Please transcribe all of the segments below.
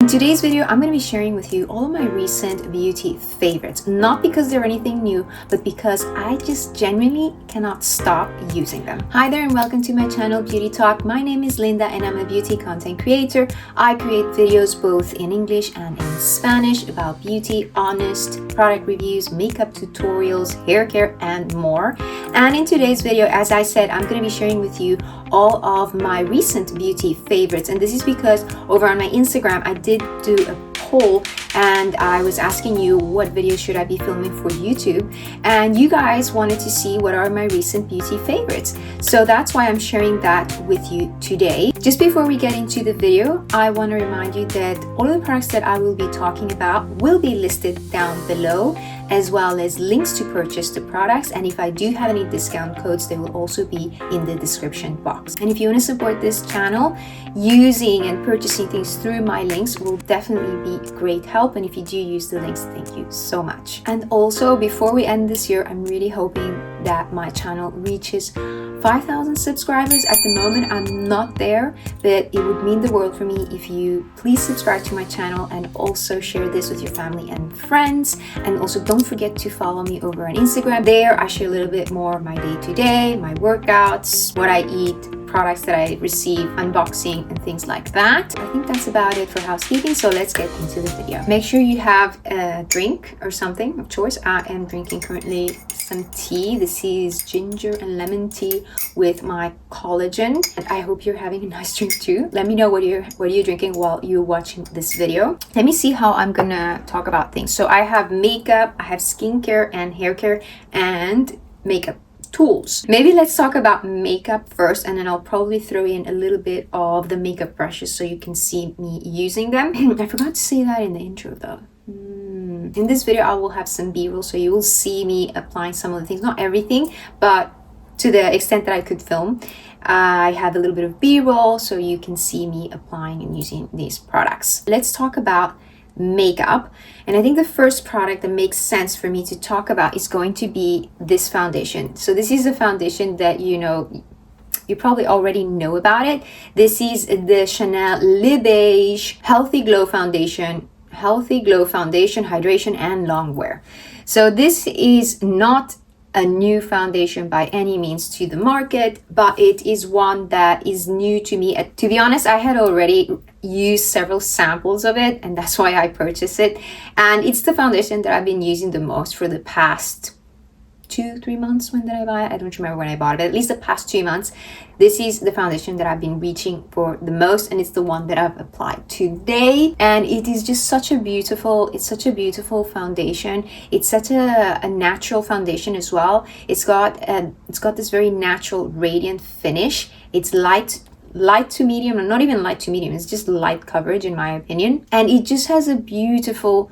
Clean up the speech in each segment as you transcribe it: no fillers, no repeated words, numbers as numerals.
In today's video, I'm going to be sharing with you all of my recent beauty favorites. Not because they're anything new, but because I just genuinely cannot stop using them. Hi there and welcome to my channel Beauty Talk. My name is Linda and I'm a beauty content creator. I create videos both in English and in Spanish about beauty, honest product reviews, makeup tutorials, hair care, and more. And in today's video, as I said, I'm going to be sharing with you all of my recent beauty favorites. And this is because over on my Instagram, I did do a poll and I was asking you what videos should I be filming for YouTube, and you guys wanted to see what are my recent beauty favorites. So that's why I'm sharing that with you today. Just before we get into the video, I want to remind you that all of the products that I will be talking about will be listed down below, as well as links to purchase the products. And if I do have any discount codes, they will also be in the description box. And if you want to support this channel, using and purchasing things through my links will definitely be great help. And if you do use the links, thank you so much. And also, before we end this year, I'm really hoping that my channel reaches 5,000 subscribers. At the moment, I'm not there, but it would mean the world for me if you please subscribe to my channel and also share this with your family and friends. And also don't forget to follow me over on Instagram. There, I share a little bit more of my day-to-day, my workouts, what I eat, products that I receive, unboxing, and things like that. I think that's about it for housekeeping, so let's get into the video. Make sure you have a drink or something of choice. I am drinking currently some tea. This is ginger and lemon tea with my collagen, and I hope you're having a nice drink too. Let me know what you're drinking while you're watching this video. Let me see how I'm gonna talk about things. So I have makeup, I have skincare and hair care, and makeup tools. Maybe let's talk about makeup first, and then I'll probably throw in a little bit of the makeup brushes so you can see me using them. I forgot to say that in the intro though. In this video, I will have some B-roll, so you will see me applying some of the things, not everything, but to the extent that I could film. I have a little bit of B-roll so you can see me applying and using these products. Let's talk about makeup, and I think the first product that makes sense for me to talk about is going to be this foundation. So this is a foundation that you probably already know about it. This is the Chanel Le Beige Healthy Glow Foundation, hydration and long wear. So this is not a new foundation by any means to the market, but it is one that is new to me. To be honest, I had already used several samples of it, and that's why I purchased it. And it's the foundation that I've been using the most for the past 2-3 months. When did I buy it? I don't remember when I bought it, but at least the past 2 months. This is the foundation that I've been reaching for the most, and it's the one that I've applied today. And it is just such a beautiful foundation. It's such a natural foundation as well. It's got this very natural radiant finish. It's light to medium, or not even light to medium, it's just light coverage in my opinion. And it just has a beautiful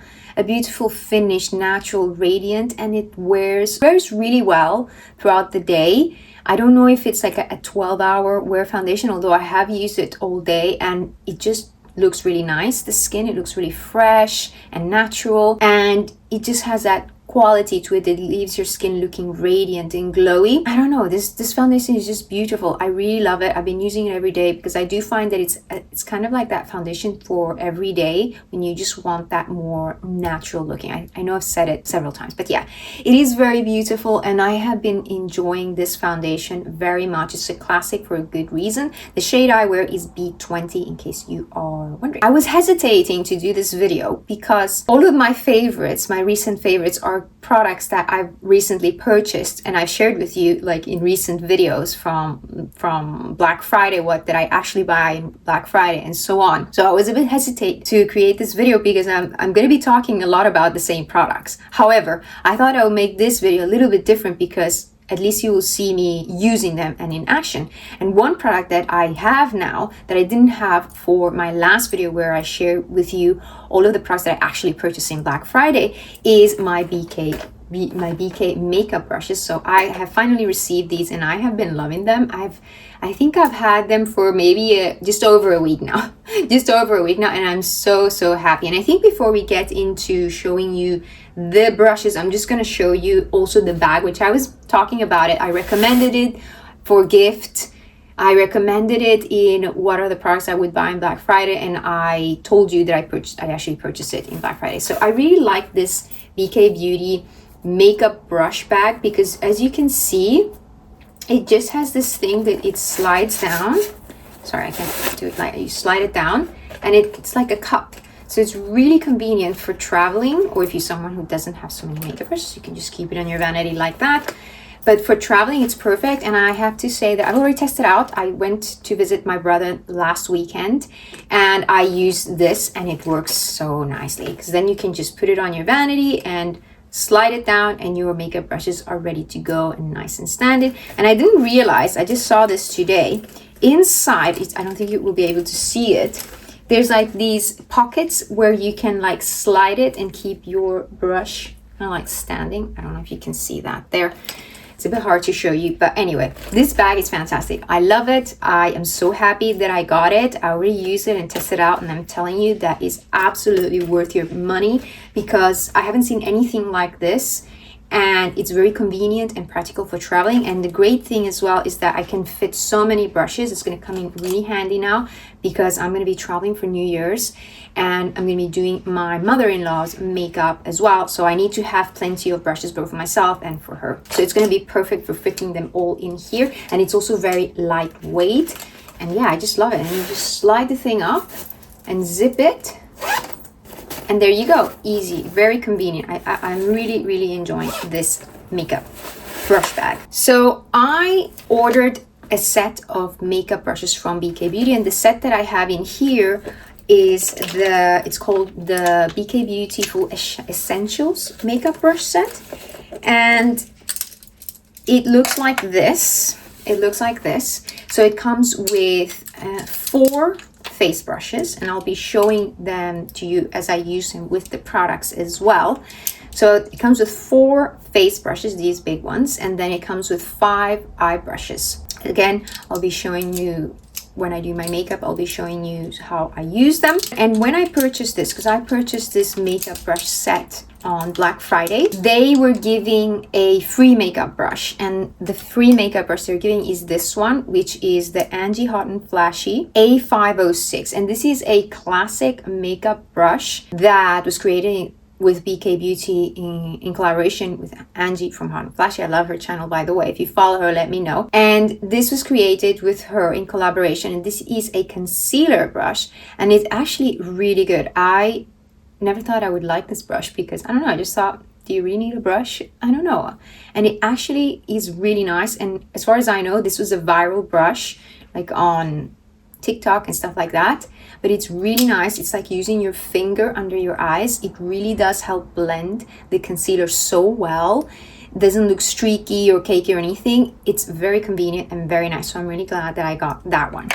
finish, natural, radiant, and it wears really well throughout the day. I don't know if it's like a 12-hour wear foundation, although I have used it all day and it just looks really nice. The skin, it looks really fresh and natural, and it just has that quality to it that leaves your skin looking radiant and glowy. I don't know, this foundation is just beautiful. I really love it. I've been using it every day because I do find that it's kind of like that foundation for every day when you just want that more natural looking. I know I've said it several times, but yeah, it is very beautiful, and I have been enjoying this foundation very much. It's a classic for a good reason. The shade I wear is B20, in case you are wondering. I was hesitating to do this video because all of my favorites, my recent favorites, are products that I've recently purchased, and I've shared with you like in recent videos from Black Friday, what did I actually buy in Black Friday, and so on. So I was a bit hesitant to create this video because I'm going to be talking a lot about the same products. However, I thought I would make this video a little bit different because at least you will see me using them and in action. And one product that I have now that I didn't have for my last video, where I share with you all of the products that I actually purchased in Black Friday, is my BK makeup brushes. So I have finally received these and I have been loving them. I think I've had them for maybe just over a week now. And I'm so happy. And I think before we get into showing you the brushes, I'm just going to show you also the bag, which I was talking about it. I recommended it for gift I recommended it in what are the products I would buy on Black Friday, and I told you that I actually purchased it in Black Friday. So I really like this BK Beauty makeup brush bag because as you can see, it just has this thing that it slides down. Sorry, I can't do it like you slide it down, and it's like a cup. So it's really convenient for traveling, or if you're someone who doesn't have so many makeup brushes, you can just keep it on your vanity like that. But for traveling, it's perfect. And I have to say that I've already tested out. I went to visit my brother last weekend and I used this and it works so nicely because then you can just put it on your vanity and slide it down and your makeup brushes are ready to go and nice and standard. And I didn't realize, I just saw this today. Inside, I don't think you will be able to see it. There's like these pockets where you can like slide it and keep your brush kind of like standing. I don't know if you can see that there. It's a bit hard to show you, but anyway, this bag is fantastic. I love it. I am so happy that I got it. I already used it and tested it out, and I'm telling you that is absolutely worth your money because I haven't seen anything like this. And it's very convenient and practical for traveling. And the great thing as well is that I can fit so many brushes. It's going to come in really handy now because I'm going to be traveling for New Year's and I'm going to be doing my mother-in-law's makeup as well. So I need to have plenty of brushes both for myself and for her. So it's going to be perfect for fitting them all in here. And it's also very lightweight. And yeah, I just love it. And you just slide the thing up and zip it. And there you go, easy, very convenient. I'm really enjoying this makeup brush bag. So I ordered a set of makeup brushes from BK Beauty, and the set that I have in here is it's called the BK Beautiful Essentials makeup brush set. And it looks like this. So it comes with 4 face brushes, and I'll be showing them to you as I use them with the products as well. So it comes with 4 face brushes, these big ones, and then it comes with 5 eye brushes. Again, I'll be showing you when I do my makeup, I'll be showing you how I use them. And when I purchased this, because I purchased this makeup brush set on Black Friday, they were giving a free makeup brush, and the free makeup brush they're giving is this one, which is the Angie Hot and Flashy A506, and this is a classic makeup brush that was created with BK Beauty in collaboration with Angie from Hot and Flashy. I love her channel, by the way. If you follow her, let me know. And this was created with her in collaboration, and this is a concealer brush, and it's actually really good. I never thought I would like this brush because I don't know, I just thought, do you really need a brush? I don't know. And it actually is really nice, and as far as I know, this was a viral brush like on TikTok and stuff like that, but it's really nice. It's like using your finger under your eyes. It really does help blend the concealer so well. It doesn't look streaky or cakey or anything. It's very convenient and very nice, so I'm really glad that I got that one.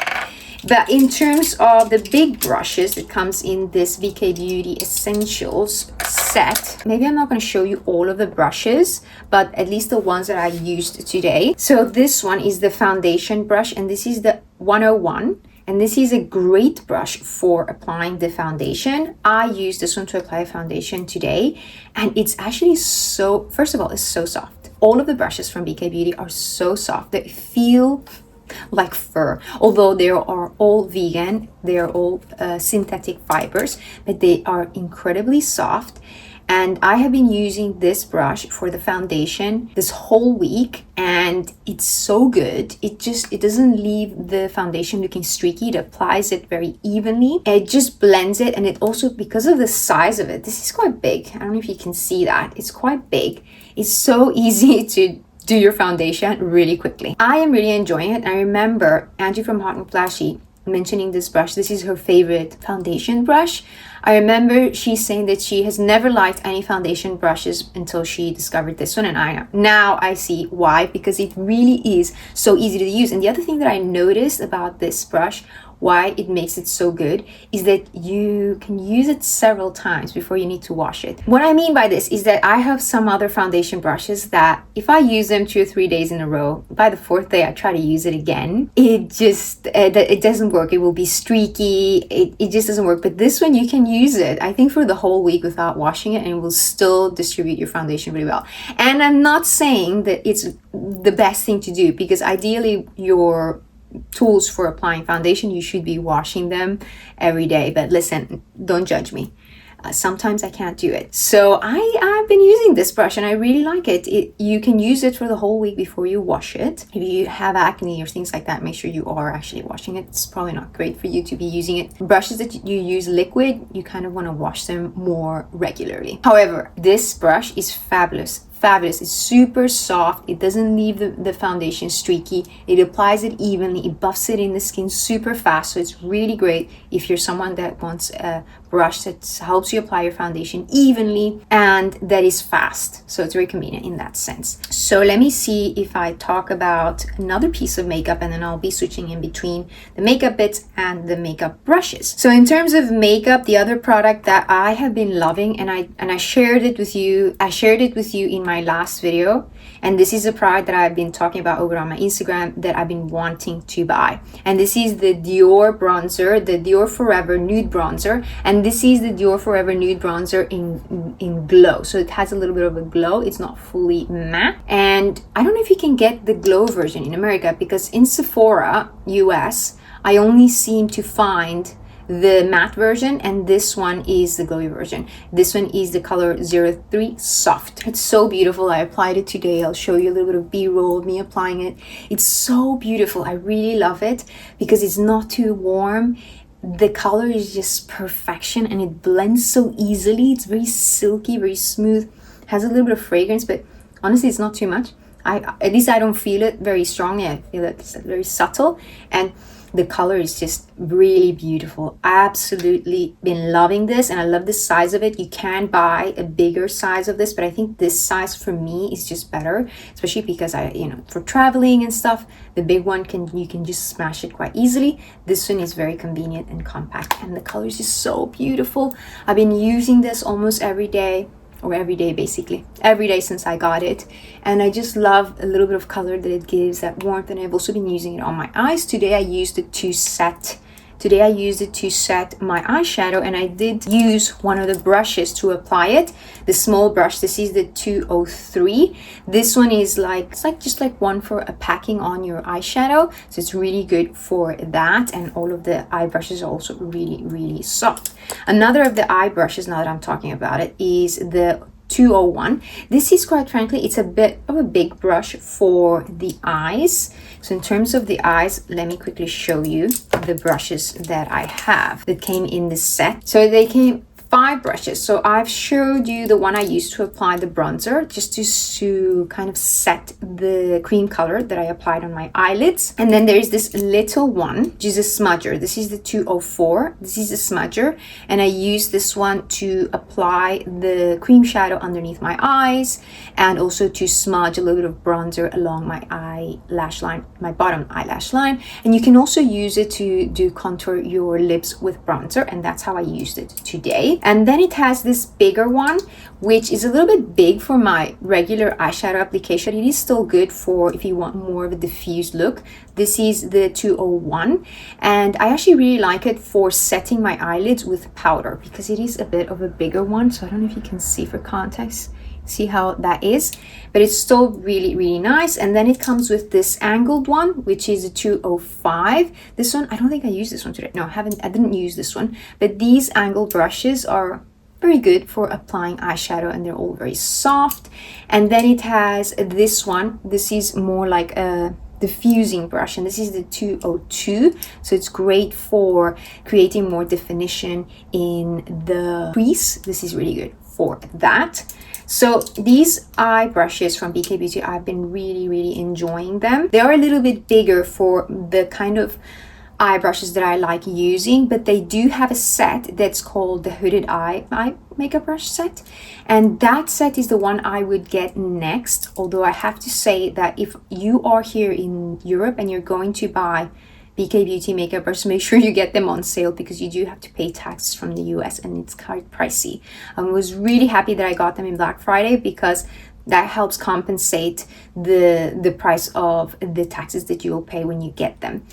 But in terms of the big brushes that comes in this BK Beauty Essentials set, maybe I'm not going to show you all of the brushes, but at least the ones that I used today. So this one is the foundation brush, and this is the 101. And this is a great brush for applying the foundation. I use this one to apply foundation today, and it's actually so, first of all, it's so soft. All of the brushes from BK Beauty are so soft. They feel like fur, although they are all vegan, they are all synthetic fibers, but they are incredibly soft. And I have been using this brush for the foundation this whole week, and it's so good. It doesn't leave the foundation looking streaky. It applies it very evenly. It just blends it, and it also, because of the size of it, this is quite big. I don't know if you can see that. It's quite big. It's so easy to do your foundation really quickly. I am really enjoying it. I remember Angie from Hot and Flashy mentioning this brush. This is her favorite foundation brush. I remember she saying that she has never liked any foundation brushes until she discovered this one, and now I see why, because it really is so easy to use. And the other thing that I noticed about this brush, why it makes it so good, is that you can use it several times before you need to wash it. What I mean by this is that I have some other foundation brushes that if I use them 2 or 3 days in a row, by the 4th day I try to use it again, it just it doesn't work. It will be streaky. It just doesn't work. But this one, you can use it, I think, for the whole week without washing it, and it will still distribute your foundation really well. And I'm not saying that it's the best thing to do, because ideally your tools for applying foundation, you should be washing them every day. But listen, don't judge me. Sometimes I can't do it. So I've been using this brush and I really like it. You can use it for the whole week before you wash it. If you have acne or things like that, make sure you are actually washing it. It's probably not great for you to be using it. Brushes that you use liquid, you kind of want to wash them more regularly. However, this brush is fabulous. It's super soft. It doesn't leave the foundation streaky. It applies it evenly. It buffs it in the skin super fast. So it's really great if you're someone that wants a brush that helps you apply your foundation evenly and that is fast. So it's very convenient in that sense. So let me see if I talk about another piece of makeup, and then I'll be switching in between the makeup bits and the makeup brushes. So in terms of makeup, the other product that I have been loving, and I shared it with you. I shared it with you in my last video, and this is a product that I've been talking about over on my Instagram that I've been wanting to buy, and this is the Dior bronzer, the Dior Forever Nude bronzer, and this is the Dior Forever Nude bronzer in glow. So it has a little bit of a glow. It's not fully matte, and I don't know if you can get the glow version in America, because in Sephora US I only seem to find the matte version, and this one is the glowy version. This one is the color 03 Soft. It's so beautiful. I applied it today. I'll show you a little bit of b-roll of me applying it. It's so beautiful. I really love it because it's not too warm. The color is just perfection, and it blends so easily. It's very silky, very smooth, has a little bit of fragrance, but honestly it's not too much. At least I don't feel it very strongly. I feel like it's very subtle, and the color is just really beautiful. Absolutely been loving this, and I love the size of it. You can buy a bigger size of this, but I think this size for me is just better, especially because for traveling and stuff, the big one you can just smash it quite easily. This one is very convenient and compact, and the color is just so beautiful. I've been using this almost every day, or every day basically, every day since I got it, and I just love a little bit of color that it gives, that warmth. And I've also been using it on my eyes. Today I used it to set my eyeshadow, and I did use one of the brushes to apply it, the small brush. This is the 203. This one is just like one for a packing on your eyeshadow, so it's really good for that. And all of the eye brushes are also really soft. Another of the eye brushes, now that I'm talking about it, is the 201. This is, quite frankly, it's a bit of a big brush for the eyes. So in terms of the eyes, let me quickly show you the brushes that I have that came in this set. So they came 5 brushes. So I've showed you the one I used to apply the bronzer, just to kind of set the cream color that I applied on my eyelids. And then there is this little one, which is a smudger. This is the 204. This is a smudger, and I use this one to apply the cream shadow underneath my eyes, and also to smudge a little bit of bronzer along my eyelash line, my bottom eyelash line. And you can also use it to contour your lips with bronzer, and that's how I used it today. And then it has this bigger one, which is a little bit big for my regular eyeshadow application. It is still good for if you want more of a diffused look. This is the 201, and I actually really like it for setting my eyelids with powder, because it is a bit of a bigger one. So I don't know if you can see for context, see how that is, but it's still really nice. And then it comes with this angled one, which is a 205. This one, I don't think I used this one today. No, I didn't use this one, but these angled brushes are very good for applying eyeshadow, and they're all very soft. And then it has this one. This is more like a diffusing brush, and this is the 202. So it's great for creating more definition in the crease. This is really good for that. So these eye brushes from BK Beauty, I've been really enjoying them. They are a little bit bigger for the kind of eye brushes that I like using, but they do have a set that's called the Hooded Eye makeup brush set, and that set is the one I would get next. Although I have to say that if you are here in Europe and you're going to buy BK Beauty makeup brushes, make sure you get them on sale, because you do have to pay taxes from the US, and it's quite pricey. I was really happy that I got them in Black Friday, because that helps compensate the price of the taxes that you will pay when you get them.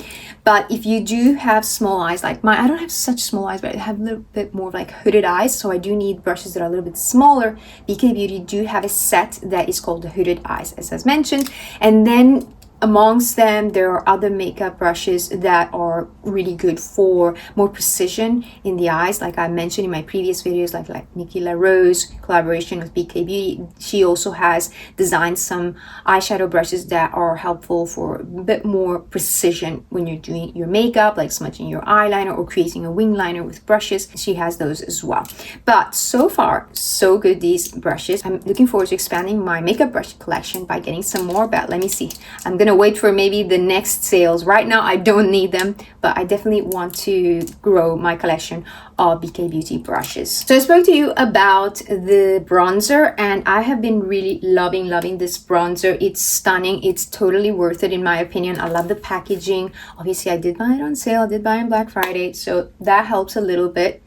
But if you do have small eyes like mine, I don't have such small eyes, but I have a little bit more of like hooded eyes, so I do need brushes that are a little bit smaller. BK Beauty do have a set that is called the Hooded Eyes, as mentioned. And then amongst them, there are other makeup brushes that are really good for more precision in the eyes, like I mentioned in my previous videos, like Nikki LaRose collaboration with BK Beauty. She also has designed some eyeshadow brushes that are helpful for a bit more precision when you're doing your makeup, like smudging your eyeliner or creating a wing liner with brushes. She has those as well. But so far, so good, these brushes. I'm looking forward to expanding my makeup brush collection by getting some more, but let me see. I'm gonna wait for maybe the next sales. Right now I don't need them, but I definitely want to grow my collection of BK Beauty brushes. So I spoke to you about the bronzer, and I have been really loving this bronzer. It's stunning. It's totally worth it in my opinion. I love the packaging. Obviously I did buy it on sale. I did buy it on Black Friday, so that helps a little bit.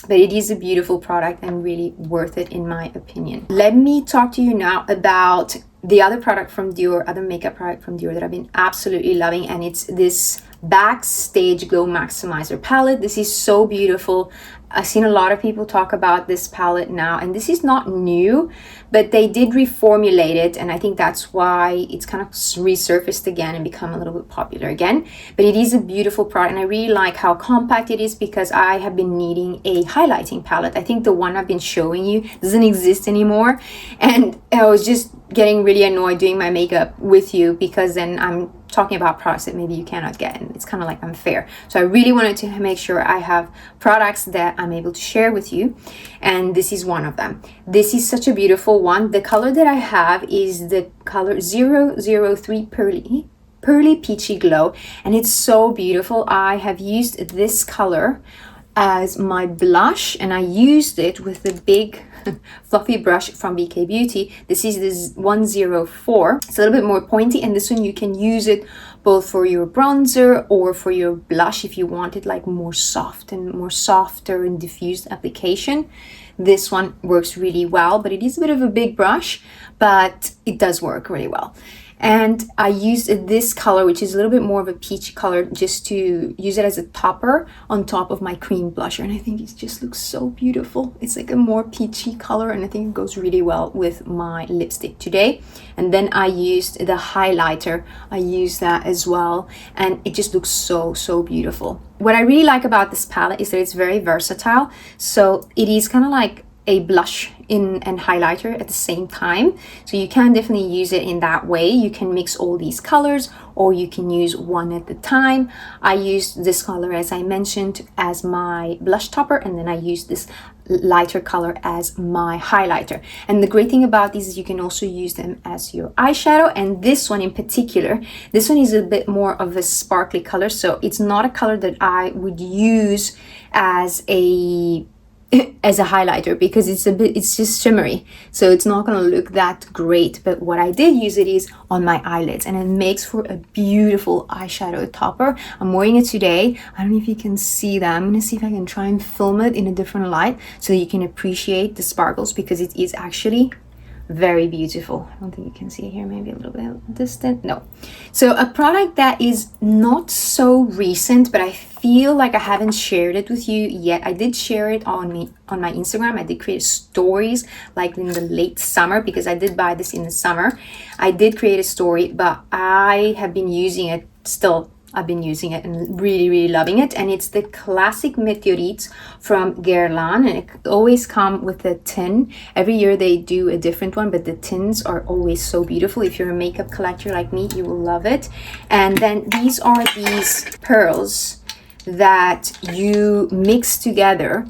But it is a beautiful product and really worth it in my opinion. Let me talk to you now about the other product from Dior, other makeup product from Dior that I've been absolutely loving, and it's this Backstage Glow Maximizer palette. This is so beautiful. I've seen a lot of people talk about this palette now, and this is not new, but they did reformulate it, and I think that's why it's kind of resurfaced again and become a little bit popular again. But it is a beautiful product, and I really like how compact it is, because I have been needing a highlighting palette. I think the one I've been showing you doesn't exist anymore, and I was just getting really annoyed doing my makeup with you, because then I'm talking about products that maybe you cannot get, and it's kind of like unfair. So I really wanted to make sure I have products that I'm able to share with you, and this is one of them. This is such a beautiful one. The color that I have is the color 003 Pearly Peachy Glow, and it's so beautiful. I have used this color as my blush, and I used it with the big fluffy brush from BK Beauty. This is this 104. It's a little bit more pointy, and this one you can use it both for your bronzer or for your blush if you want it like more soft and more softer and diffused application. This one works really well, but it is a bit of a big brush, but it does work really well. And I used this color, which is a little bit more of a peach color, just to use it as a topper on top of my cream blusher. And I think it just looks so beautiful. It's like a more peachy color, and I think it goes really well with my lipstick today. And then I used the highlighter. I used that as well, and it just looks so beautiful. What I really like about this palette is that it's very versatile. So it is kind of like a blush and highlighter at the same time, so you can definitely use it in that way. You can mix all these colors, or you can use one at a time. I used this color, as I mentioned, as my blush topper, and then I used this lighter color as my highlighter. And the great thing about these is you can also use them as your eyeshadow. And this one in particular, this one is a bit more of a sparkly color, so it's not a color that I would use as a highlighter, because it's just shimmery, so it's not going to look that great. But what I did use it is on my eyelids, and it makes for a beautiful eyeshadow topper. I'm wearing it today. I don't know if you can see that. I'm going to see if I can try and film it in a different light so that you can appreciate the sparkles, because it is actually very beautiful. I don't think you can see it here, maybe a little bit distant. No. So a product that is not so recent, but I feel like I haven't shared it with you yet. I did share it on my Instagram. I did create stories like in the late summer, because I did buy this in the summer. I did create a story, but I have been using it still. I've been using it and really loving it, and it's the classic Météorites from Guerlain, and it always come with a tin. Every year they do a different one, but the tins are always so beautiful. If you're a makeup collector like me, you will love it. And then these are these pearls that you mix together,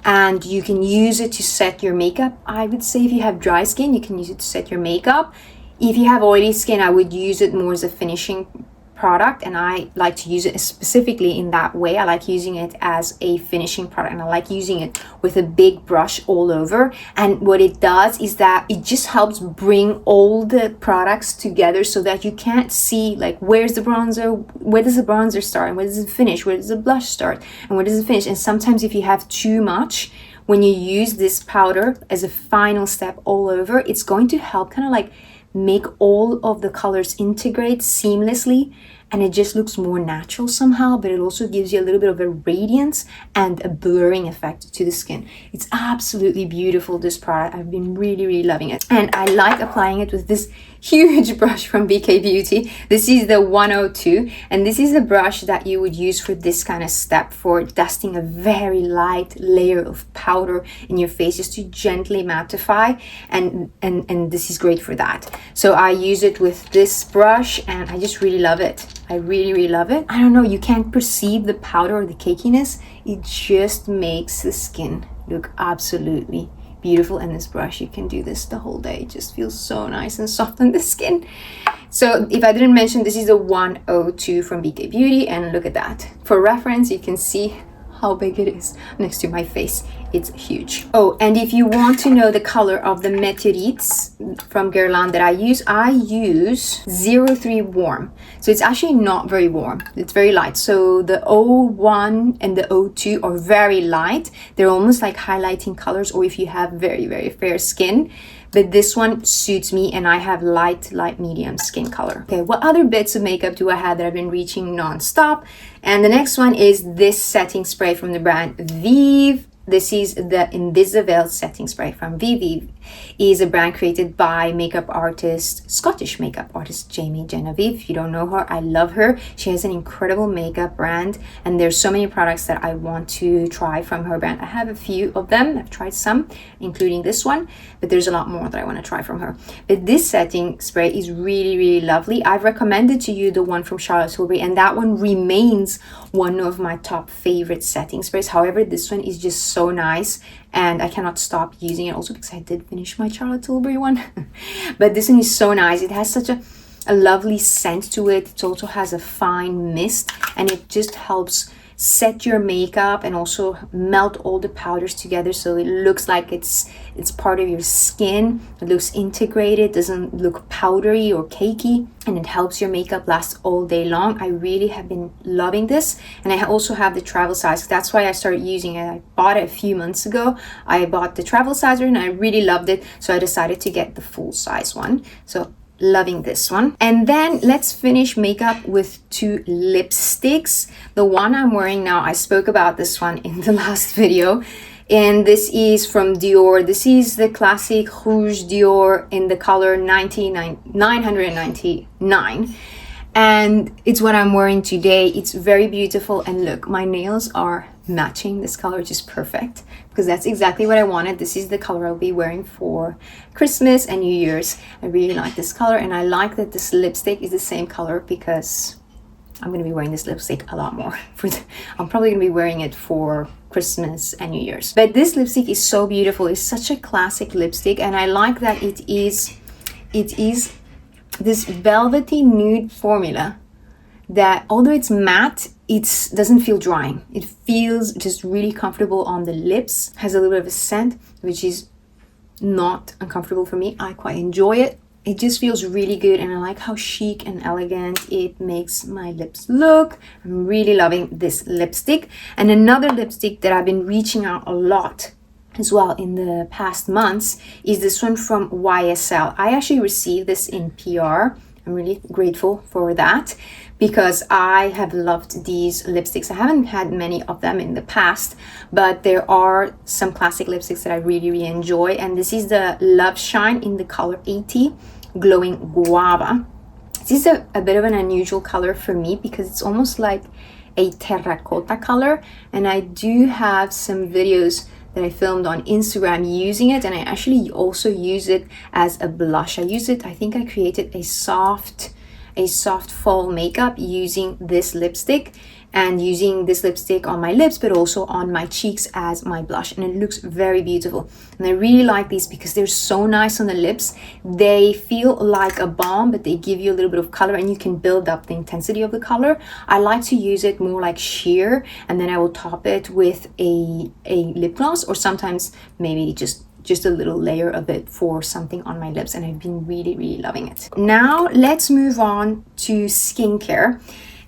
and you can use it to set your makeup. I would say if you have dry skin, you can use it to set your makeup. If you have oily skin, I would use it more as a finishing product, and I like to use it specifically in that way. I like using it as a finishing product, and I like using it with a big brush all over. And what it does is that it just helps bring all the products together, so that you can't see like where's the bronzer, where does the bronzer start, and where does it finish, where does the blush start, and where does it finish. And sometimes if you have too much, when you use this powder as a final step all over, it's going to help kind of like make all of the colors integrate seamlessly, and it just looks more natural somehow, but it also gives you a little bit of a radiance and a blurring effect to the skin. It's absolutely beautiful, this product. I've been really loving it, and I like applying it with this huge brush from BK Beauty. This is the 102, and this is the brush that you would use for this kind of step, for dusting a very light layer of powder in your face, just to gently mattify, and this is great for that. So I use it with this brush, and I just really love it. I really love it. I don't know, you can't perceive the powder or the cakiness. It just makes the skin look absolutely beautiful, and this brush, you can do this the whole day. It just feels so nice and soft on the skin. So if I didn't mention, this is the 102 from BK Beauty, and look at that. For reference, you can see how big it is next to my face. It's huge. Oh, and if you want to know the color of the Météorites from Guerlain that I use 03 warm. So it's actually not very warm. It's very light. So the 01 and the 02 are very light. They're almost like highlighting colors, or if you have very fair skin. But this one suits me, and I have light medium skin color. Okay, what other bits of makeup do I have that I've been reaching non-stop? And the next one is this setting spray from the brand VIEVE. This is the Invisiveil setting spray from VIEVE. It is a brand created by Scottish makeup artist Jamie Genevieve. If you don't know her, I love her. She has an incredible makeup brand, and there's so many products that I want to try from her brand. I have a few of them. I've tried some, including this one, but there's a lot more that I want to try from her. But this setting spray is really lovely. I've recommended to you the one from Charlotte Tilbury, and that one remains one of my top favorite setting sprays. However, this one is just so nice, and I cannot stop using it, also because I did finish my Charlotte Tilbury one. But this one is so nice. It has such a lovely scent to it. It also has a fine mist, and it just helps set your makeup and also melt all the powders together, so it looks like it's part of your skin. It looks integrated, doesn't look powdery or cakey, and it helps your makeup last all day long. I really have been loving this, and I also have the travel size. That's why I started using it. I bought it a few months ago. I bought the travel size and I really loved it, so I decided to get the full size one. So loving this one. And then let's finish makeup with two lipsticks. The one I'm wearing now, I spoke about this one in the last video, and this is from Dior. This is the classic Rouge Dior in the color 999, and it's what I'm wearing today. It's very beautiful, and look, my nails are matching this color, which is perfect because that's exactly what I wanted. This is the color I'll be wearing for Christmas and New Year's. I really like this color, and I like that this lipstick is the same color because I'm going to be wearing this lipstick a lot more. I'm probably going to be wearing it for Christmas and New Year's. But this lipstick is so beautiful. It's such a classic lipstick, and I like that it is this velvety nude formula that, although it's matte, it doesn't feel drying. It feels just really comfortable on the lips. Has a little bit of a scent, which is not uncomfortable for me. I quite enjoy it. It just feels really good, and I like how chic and elegant it makes my lips look. I'm really loving this lipstick. And another lipstick that I've been reaching out a lot as well in the past months is this one from YSL. I actually received this in PR. I'm really grateful for that because I have loved these lipsticks. I haven't had many of them in the past, but there are some classic lipsticks that I really enjoy. And this is the Loveshine in the color 80, Glowing Guava. This is a bit of an unusual color for me because it's almost like a terracotta color. And I do have some videos that I filmed on Instagram using it, and I actually also use it as a blush. I think I created a soft fall makeup using this lipstick, and using this lipstick on my lips but also on my cheeks as my blush, and it looks very beautiful. And I really like these because they're so nice on the lips. They feel like a balm, but they give you a little bit of color, and you can build up the intensity of the color. I like to use it more like sheer, and then I will top it with a lip gloss, or sometimes maybe just a little layer of it for something on my lips, and I've been really loving it. Now let's move on to skincare.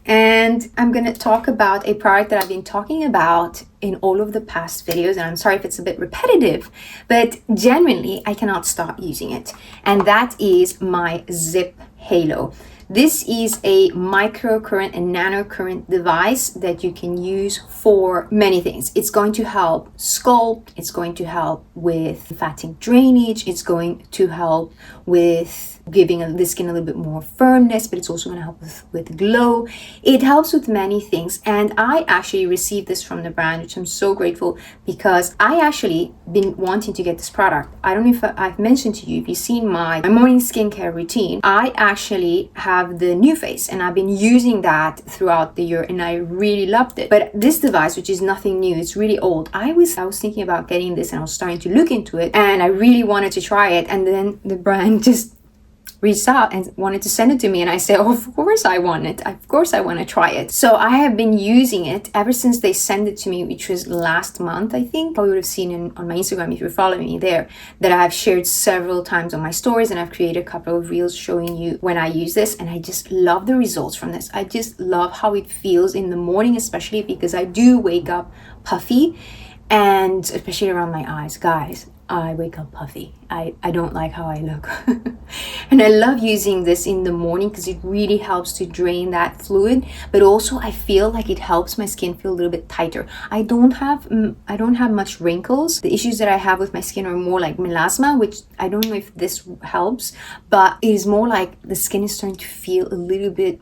And I'm going to talk about a product that I've been talking about in all of the past videos. And I'm sorry if it's a bit repetitive, but genuinely, I cannot stop using it. And that is my Ziip Halo. This is a microcurrent and nanocurrent device that you can use for many things. It's going to help sculpt, it's going to help with lymphatic drainage, it's going to help with giving the skin a little bit more firmness, but it's also going to help with glow. It helps with many things, and I actually received this from the brand, which I'm so grateful, because I actually been wanting to get this product. I don't know if I've mentioned to you, if you've seen my morning skincare routine, I actually have the New Face, and I've been using that throughout the year, and I really loved it. But this device, which is nothing new, it's really old, I was thinking about getting this, and I was starting to look into it, and I really wanted to try it, and then the brand just reached out and wanted to send it to me, and I said, oh, of course I want it, of course I want to try it. So I have been using it ever since they sent it to me, which was last month. I think you would have seen on my Instagram, if you're following me there, that I've shared several times on my stories, and I've created a couple of reels showing you when I use this, and I just love the results from this. I just love how it feels in the morning, especially because I do wake up puffy, and especially around my eyes, guys. I wake up puffy. I don't like how I look. And I love using this in the morning because it really helps to drain that fluid, but also I feel like it helps my skin feel a little bit tighter. I don't have much wrinkles. The issues that I have with my skin are more like melasma, which I don't know if this helps, but it is more like the skin is starting to feel a little bit,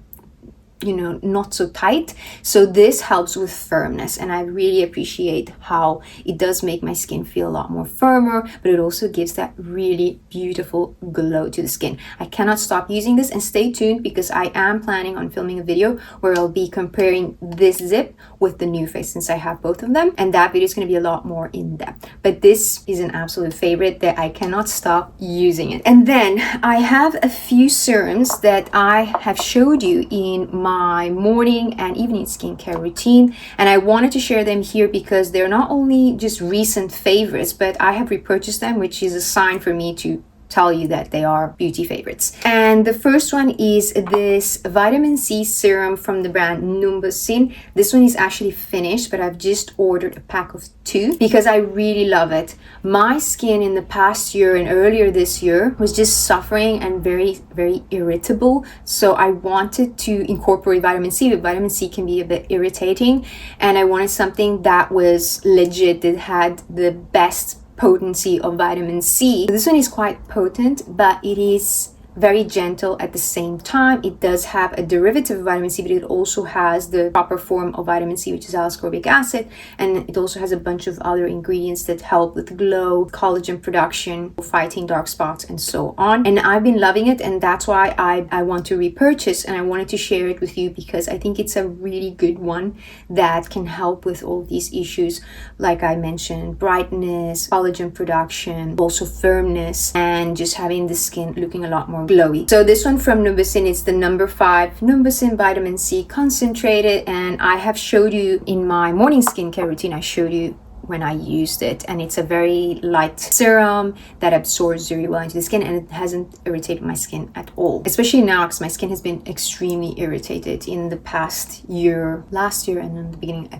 not so tight. So this helps with firmness, and I really appreciate how it does make my skin feel a lot more firmer, but it also gives that really beautiful glow to the skin. I cannot stop using this, and stay tuned because I am planning on filming a video where I'll be comparing this Ziip with the New Face, since I have both of them, and that video is going to be a lot more in depth. But this is an absolute favorite that I cannot stop using it. And then I have a few serums that I have showed you in my morning and evening skincare routine, and I wanted to share them here because they're not only just recent favorites, but I have repurchased them, which is a sign for me to tell you that they are beauty favorites. And the first one is this vitamin C serum from the brand Numbuzin. This one is actually finished, but I've just ordered a pack of 2 because I really love it. My skin in the past year and earlier this year was just suffering and very, very irritable. So I wanted to incorporate vitamin C, but vitamin C can be a bit irritating, and I wanted something that was legit, that had the best potency of vitamin C. This one is quite potent, but it is very gentle at the same time. It does have a derivative of vitamin C, but it also has the proper form of vitamin C, which is ascorbic acid, and it also has a bunch of other ingredients that help with glow, collagen production, fighting dark spots, and so on. And I've been loving it, and that's why I want to repurchase, and I wanted to share it with you because I think it's a really good one that can help with all these issues, like I mentioned, brightness, collagen production, also firmness, and just having the skin looking a lot more glowy. So this one from Numbuzin is the number 5 Numbuzin vitamin C concentrated, and I have showed you in my morning skincare routine, I showed you when I used it, and it's a very light serum that absorbs very well into the skin, and it hasn't irritated my skin at all, especially now because my skin has been extremely irritated in the past year, last year, and in the beginning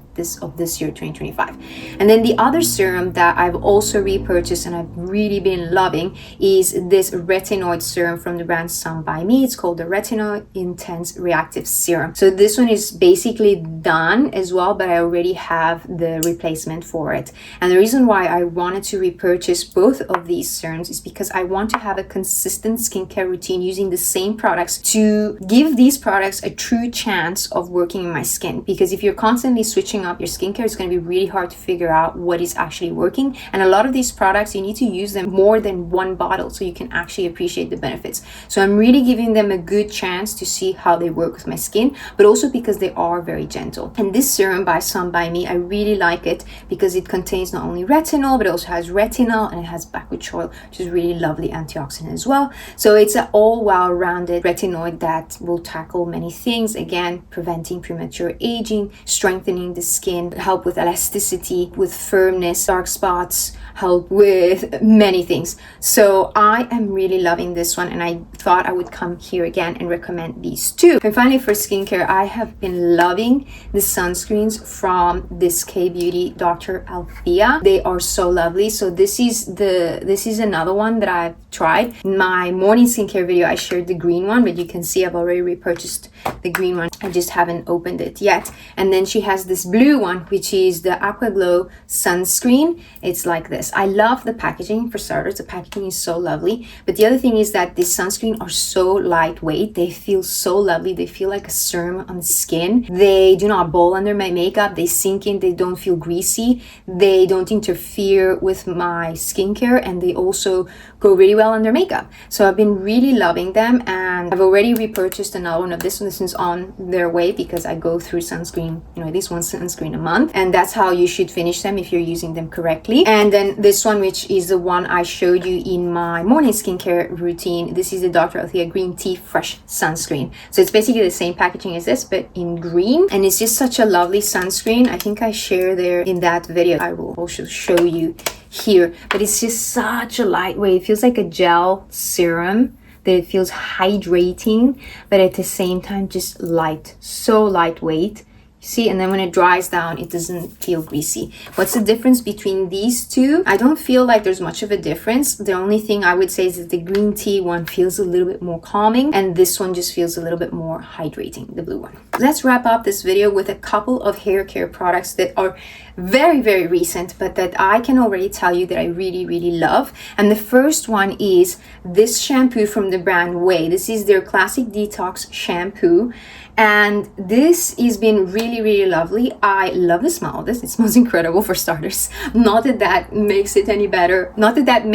of this year 2025. And then the other serum that I've also repurchased and I've really been loving is this Retinol serum from the brand Sun by Me. It's called the Retinol Intense Reactive Serum. So this one is basically done as well, but I already have the replacement for it. And the reason why I wanted to repurchase both of these serums is because I want to have a consistent skincare routine using the same products to give these products a true chance of working in my skin. Because if you're constantly switching up your skincare, it's going to be really hard to figure out what is actually working. And a lot of these products, you need to use them more than one bottle so you can actually appreciate the benefits. So I'm really giving them a good chance to see how they work with my skin, but also because they are very gentle. And this serum by Sun by Me, I really like it because it contains not only retinol, but it also has retinol, and it has blackwood oil, which is really lovely antioxidant as well. So it's an all well-rounded retinoid that will tackle many things. Again, preventing premature aging, strengthening the skin, help with elasticity, with firmness, dark spots, help with many things. So I am really loving this one, and I thought I would come here again and recommend these 2. And finally, for skincare, I have been loving the sunscreens from this K-Beauty Dr. Althea. They are so lovely. So this is another one that I've tried. In my morning skincare video, I shared the green one, but you can see I've already repurchased the green one. I just haven't opened it yet. And then she has this blue one, which is the Aqua Glow Sunscreen. It's like this. I love the packaging. For starters, the packaging is so lovely. But the other thing is that these sunscreen are so lightweight. They feel so lovely. They feel like a serum on the skin. They do not ball under my makeup. They sink in. They don't feel greasy. They don't interfere with my skincare, and they also go really well under makeup. So I've been really loving them, and I've already repurchased another one of this one. This is on their way because I go through sunscreen, at least one sunscreen a month, and that's how you should finish them if you're using them correctly. And then this one, which is the one I showed you in my morning skincare routine, this is the Dr. Althea Green Tea Fresh Sunscreen. So it's basically the same packaging as this, but in green, and it's just such a lovely sunscreen. I think I share there in that video. I will also show you here, but it's just such a lightweight. It feels like a gel serum, that it feels hydrating, but at the same time just light, so lightweight. See, and then when it dries down, it doesn't feel greasy. What's the difference between these two? I don't feel like there's much of a difference. The only thing I would say is that the green tea one feels a little bit more calming, and this one just feels a little bit more hydrating, the blue one. Let's wrap up this video with a couple of hair care products that are very, very recent, but that I can already tell you that I really, really love. And the first one is this shampoo from the brand Way. This is their Classic Detox Shampoo. And this has been really, really lovely. I love the smell of this. It smells incredible, for starters. Not that that makes it any better. Not that that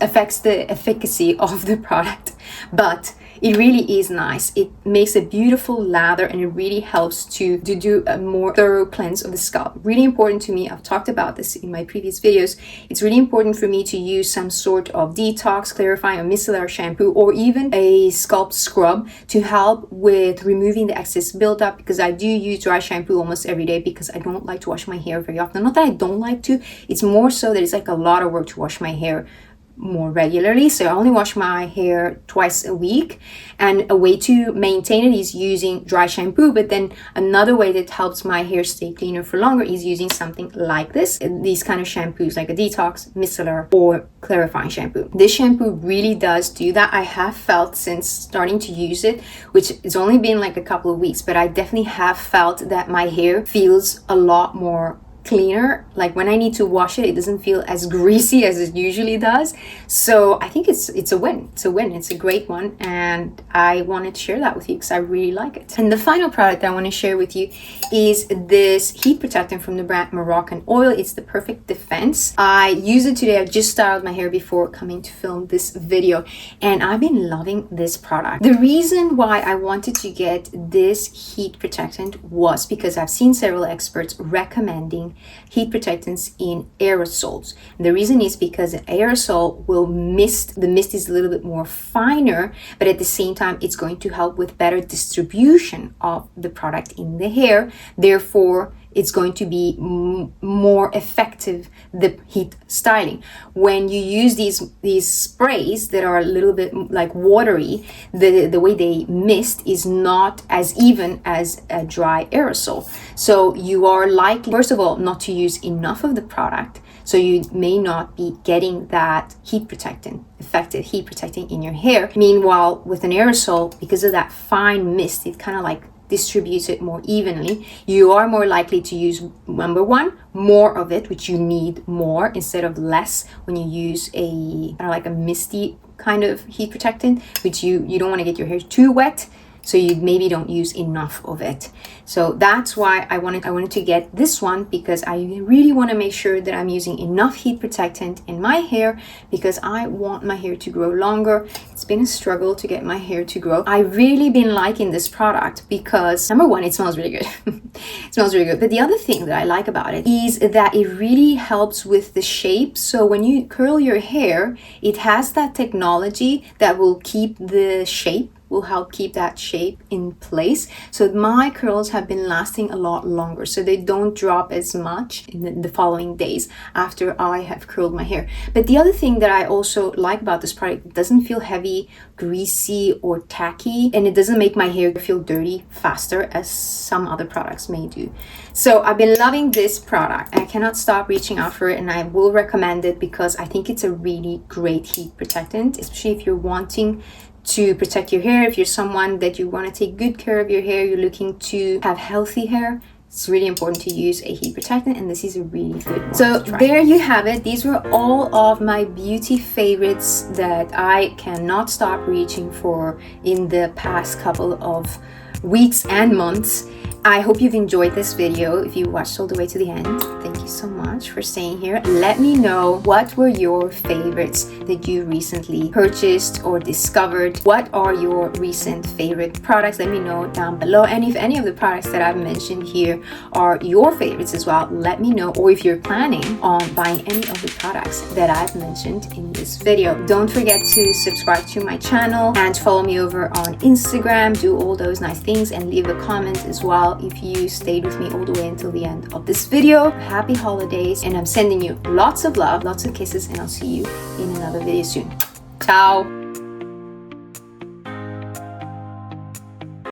affects the efficacy of the product, but it really is nice. It makes a beautiful lather, and it really helps to do a more thorough cleanse of the scalp. Really important to me. I've talked about this in my previous videos. It's really important for me to use some sort of detox, clarifying, or micellar shampoo, or even a scalp scrub to help with removing the excess buildup, because I do use dry shampoo almost every day because I don't like to wash my hair very often. Not that I don't like to, it's more so that it's like a lot of work to wash my hair more regularly. So I only wash my hair twice a week, and a way to maintain it is using dry shampoo. But then another way that helps my hair stay cleaner for longer is using something like this, these kind of shampoos, like a detox, micellar, or clarifying shampoo. This shampoo really does do that. I have felt since starting to use it, which it's only been like a couple of weeks, but I definitely have felt that my hair feels a lot more cleaner. Like when I need to wash it, it doesn't feel as greasy as it usually does. So I think it's a win. It's a win. It's a great one, and I wanted to share that with you because I really like it. And the final product I want to share with you is this heat protectant from the brand Moroccan Oil. It's the Perfect Defense. I use it today. I just styled my hair before coming to film this video, and I've been loving this product. The reason why I wanted to get this heat protectant was because I've seen several experts recommending heat protectants in aerosols. And the reason is because an aerosol will mist. The mist is a little bit more finer, but at the same time, it's going to help with better distribution of the product in the hair. Therefore, it's going to be more effective, the heat styling. When you use these sprays that are a little bit like watery, the way they mist is not as even as a dry aerosol. So you are likely, first of all, not to use enough of the product. So you may not be getting that effective heat protecting in your hair. Meanwhile, with an aerosol, because of that fine mist, it kind of like distributes it more evenly. You are more likely to use, number one, more of it, which you need more instead of less when you use a kind of like a misty kind of heat protectant, which you don't want to get your hair too wet. So you maybe don't use enough of it. So that's why I wanted to get this one, because I really want to make sure that I'm using enough heat protectant in my hair, because I want my hair to grow longer. It's been a struggle to get my hair to grow. I've really been liking this product because, number one, it smells really good. It smells really good. But the other thing that I like about it is that it really helps with the shape. So when you curl your hair, it has that technology that will keep the shape will help keep that shape in place. So my curls have been lasting a lot longer, so they don't drop as much in the following days after I have curled my hair. But the other thing that I also like about this product, it doesn't feel heavy, greasy, or tacky, and it doesn't make my hair feel dirty faster as some other products may do. So I've been loving this product. I cannot stop reaching out for it, and I will recommend it because I think it's a really great heat protectant, especially if you're wanting to protect your hair, if you're someone that you want to take good care of your hair, you're looking to have healthy hair. It's really important to use a heat protectant, and this is a really good one. So there you have it. These were all of my beauty favorites that I cannot stop reaching for in the past couple of weeks and months. I hope you've enjoyed this video. If you watched all the way to the end, thank you so much for staying here. Let me know, what were your favorites that you recently purchased or discovered? What are your recent favorite products? Let me know down below. And if any of the products that I've mentioned here are your favorites as well, let me know. Or if you're planning on buying any of the products that I've mentioned in this video. Don't forget to subscribe to my channel and follow me over on Instagram. Do all those nice things and leave a comment as well if you stayed with me all the way until the end of this video. Happy holidays, and I'm sending you lots of love, lots of kisses, and I'll see you in another video soon. Ciao!